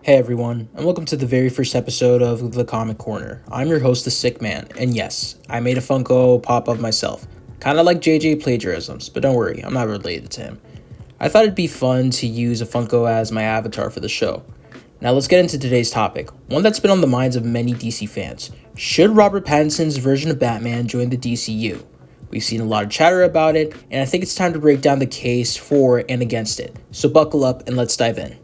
Hey everyone, and welcome to the very first episode of The Comic Corner. I'm your host, The Sick Man, and yes, I made a Funko pop of myself. Kinda like JJ plagiarisms, but don't worry, I'm not related to him. I thought it'd be fun to use a Funko as my avatar for the show. Now let's get into today's topic, one that's been on the minds of many DC fans. Should Robert Pattinson's version of Batman join the DCU? We've seen a lot of chatter about it, and I think it's time to break down the case for and against it. So buckle up and let's dive in.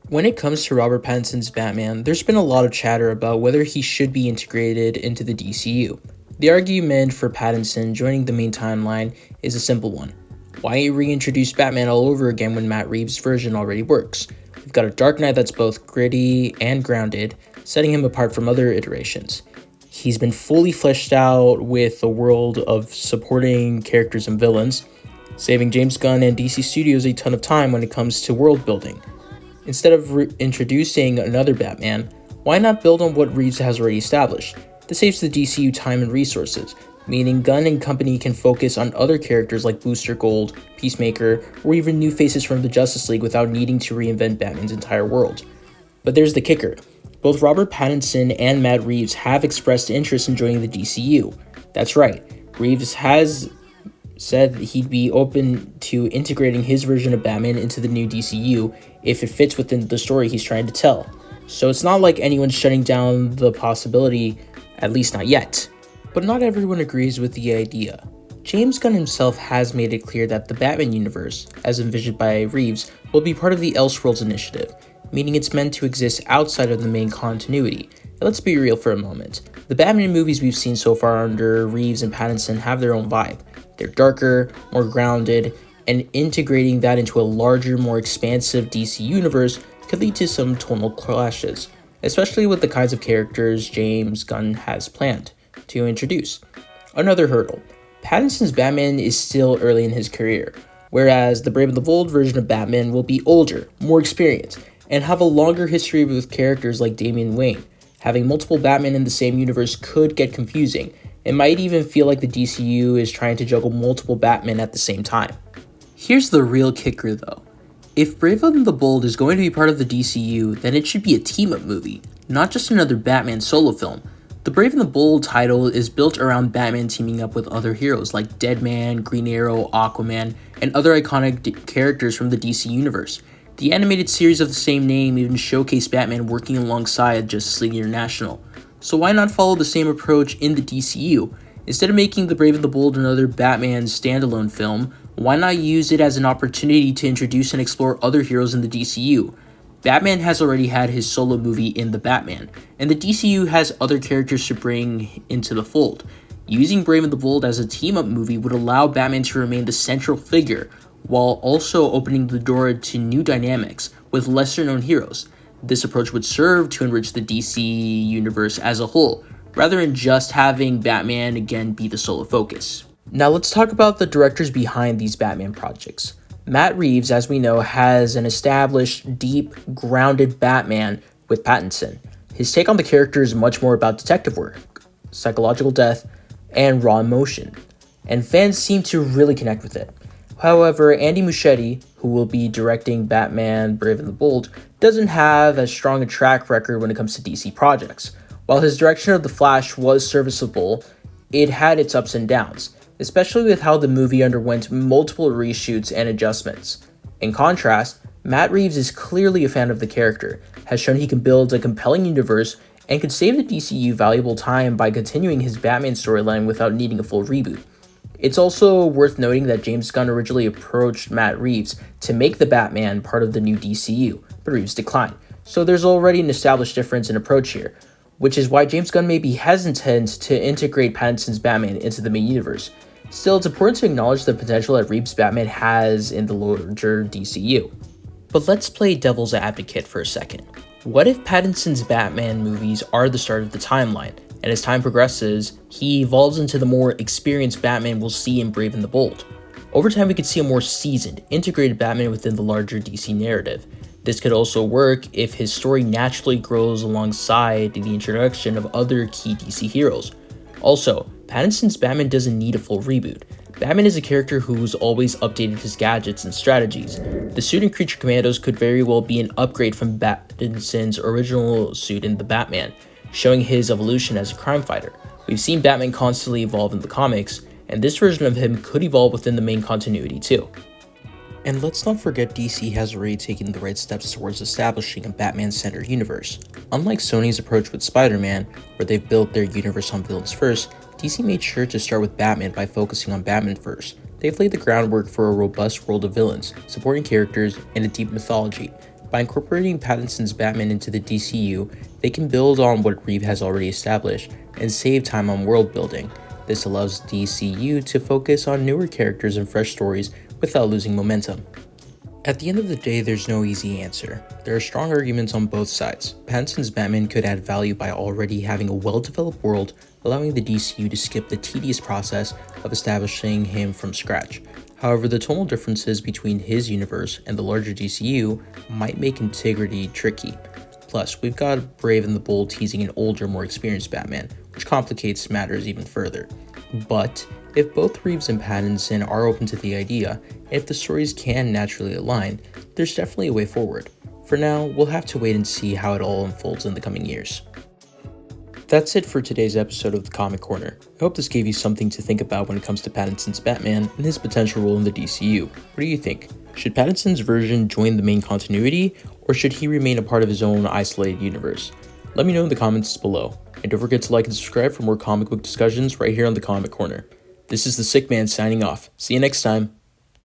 When it comes to Robert Pattinson's Batman, there's been a lot of chatter about whether he should be integrated into the DCU. The argument for Pattinson joining the main timeline is a simple one. Why reintroduce Batman all over again when Matt Reeves' version already works? We've got a Dark Knight that's both gritty and grounded, setting him apart from other iterations. He's been fully fleshed out with a world of supporting characters and villains, saving James Gunn and DC Studios a ton of time when it comes to world building. Instead of introducing another Batman, why not build on what Reeves has already established? This saves the DCU time and resources, meaning Gunn and company can focus on other characters like Booster Gold, Peacemaker, or even new faces from the Justice League without needing to reinvent Batman's entire world. But there's the kicker. Both Robert Pattinson and Matt Reeves have expressed interest in joining the DCU. That's right, Reeves has said he'd be open to integrating his version of Batman into the new DCU if it fits within the story he's trying to tell. So it's not like anyone's shutting down the possibility, at least not yet. But not everyone agrees with the idea. James Gunn himself has made it clear that the Batman universe, as envisioned by Reeves, will be part of the Elseworlds initiative, meaning it's meant to exist outside of the main continuity. And let's be real for a moment. The Batman movies we've seen so far under Reeves and Pattinson have their own vibe. They're darker, more grounded, and integrating that into a larger, more expansive DC universe could lead to some tonal clashes, especially with the kinds of characters James Gunn has planned to introduce. Another hurdle. Pattinson's Batman is still early in his career, whereas the Brave and the Bold version of Batman will be older, more experienced, and have a longer history with characters like Damian Wayne. Having multiple Batman in the same universe could get confusing. It might even feel like the DCU is trying to juggle multiple Batmen at the same time. Here's the real kicker though. If Brave and the Bold is going to be part of the DCU, then it should be a team-up movie, not just another Batman solo film. The Brave and the Bold title is built around Batman teaming up with other heroes like Deadman, Green Arrow, Aquaman, and other iconic characters from the DC universe. The animated series of the same name even showcased Batman working alongside Justice League International. So why not follow the same approach in the DCU? Instead of making The Brave and the Bold another Batman standalone film, why not use it as an opportunity to introduce and explore other heroes in the DCU? Batman has already had his solo movie in The Batman, and the DCU has other characters to bring into the fold. Using Brave and the Bold as a team-up movie would allow Batman to remain the central figure, while also opening the door to new dynamics with lesser-known heroes. This approach would serve to enrich the DC universe as a whole, rather than just having Batman again be the sole focus. Now let's talk about the directors behind these Batman projects. Matt Reeves, as we know, has an established, deep, grounded Batman with Pattinson. His take on the character is much more about detective work, psychological depth, and raw emotion, and fans seem to really connect with it. However, Andy Muschietti, who will be directing Batman Brave and the Bold, doesn't have as strong a track record when it comes to DC projects. While his direction of The Flash was serviceable, it had its ups and downs, especially with how the movie underwent multiple reshoots and adjustments. In contrast, Matt Reeves is clearly a fan of the character, has shown he can build a compelling universe, and could save the DCU valuable time by continuing his Batman storyline without needing a full reboot. It's also worth noting that James Gunn originally approached Matt Reeves to make the Batman part of the new DCU, but Reeves declined. So there's already an established difference in approach here, which is why James Gunn may be hesitant to integrate Pattinson's Batman into the main universe. Still, it's important to acknowledge the potential that Reeves' Batman has in the larger DCU. But let's play devil's advocate for a second. What if Pattinson's Batman movies are the start of the timeline, and as time progresses, he evolves into the more experienced Batman we'll see in Brave and the Bold? Over time, we could see a more seasoned, integrated Batman within the larger DC narrative. This could also work if his story naturally grows alongside the introduction of other key DC heroes. Also, Pattinson's Batman doesn't need a full reboot. Batman is a character who's always updated his gadgets and strategies. The suit in Creature Commandos could very well be an upgrade from Pattinson's original suit in The Batman, showing his evolution as a crime fighter. We've seen Batman constantly evolve in the comics, and this version of him could evolve within the main continuity too. And let's not forget DC has already taken the right steps towards establishing a Batman-centered universe. Unlike Sony's approach with Spider-Man, where they've built their universe on villains first, DC made sure to start with Batman by focusing on Batman first. They've laid the groundwork for a robust world of villains, supporting characters, and a deep mythology. By incorporating Pattinson's Batman into the DCU, they can build on what Reeve has already established and save time on world building. This allows DCU to focus on newer characters and fresh stories without losing momentum. At the end of the day, there's no easy answer. There are strong arguments on both sides. Pattinson's Batman could add value by already having a well-developed world, allowing the DCU to skip the tedious process of establishing him from scratch. However, the tonal differences between his universe and the larger DCU might make integrity tricky. Plus, we've got Brave and the Bold teasing an older, more experienced Batman, which complicates matters even further. But if both Reeves and Pattinson are open to the idea, and if the stories can naturally align, there's definitely a way forward. For now, we'll have to wait and see how it all unfolds in the coming years. That's it for today's episode of the Comic Corner. I hope this gave you something to think about when it comes to Pattinson's Batman and his potential role in the DCU. What do you think? Should Pattinson's version join the main continuity, or should he remain a part of his own isolated universe? Let me know in the comments below. And don't forget to like and subscribe for more comic book discussions right here on the Comic Corner. This is the Sick Man signing off. See you next time.